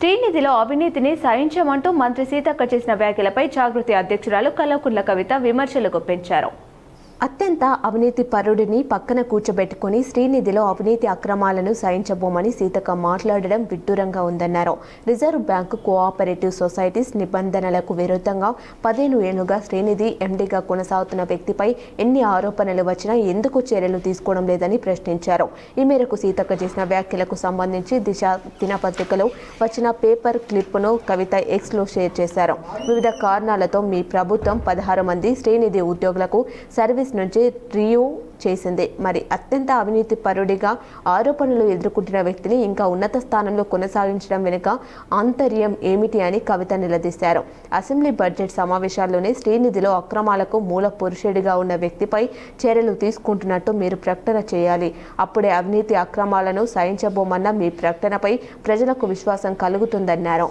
శ్రీనిధిలో అవినీతిని సహించమంటూ మంత్రి సీతక్క చేసిన వ్యాఖ్యలపై జాగృతి అధ్యక్షురాలు కల్వకుంట్ల కవిత విమర్శలు గుప్పించారు. అత్యంత అవినీతి పరుడిని పక్కన కూర్చోబెట్టుకుని శ్రీనిధిలో అవినీతి అక్రమాలను సహించబోమని సీతక్క మాట్లాడడం విడ్డూరంగా ఉందన్నారు. రిజర్వ్ బ్యాంకు కోఆపరేటివ్ సొసైటీస్ నిబంధనలకు విరుద్ధంగా 15 ఏళ్లుగా శ్రీనిధి ఎండీగా కొనసాగుతున్న వ్యక్తిపై ఎన్ని ఆరోపణలు వచ్చినా ఎందుకు చర్యలు తీసుకోవడం లేదని ప్రశ్నించారు. ఈ మేరకు సీతక్క చేసిన వ్యాఖ్యలకు సంబంధించి దిశ దినపత్రికలో వచ్చిన పేపర్ క్లిప్ను కవిత ఎక్స్లో షేర్ చేశారు. వివిధ కారణాలతో మీ ప్రభుత్వం 16 మంది శ్రీనిధి ఉద్యోగులకు సర్వీస్ నుంచి రివ్యూ చేసింది. మరి అత్యంత అవినీతి పరుడిగా ఆరోపణలు ఎదుర్కొంటున్న వ్యక్తిని ఇంకా ఉన్నత స్థానంలో కొనసాగించడం వెనుక ఆంతర్యం ఏమిటి అని కవిత నిలదీశారు. అసెంబ్లీ బడ్జెట్ సమావేశాల్లోనే శ్రీనిధిలో అక్రమాలకు మూల పురుషుడిగా ఉన్న వ్యక్తిపై చర్యలు తీసుకుంటున్నట్టు మీరు ప్రకటన చేయాలి. అప్పుడే అవినీతి అక్రమాలను సహించబోమన్న మీ ప్రకటనపై ప్రజలకు విశ్వాసం కలుగుతుందన్నారు.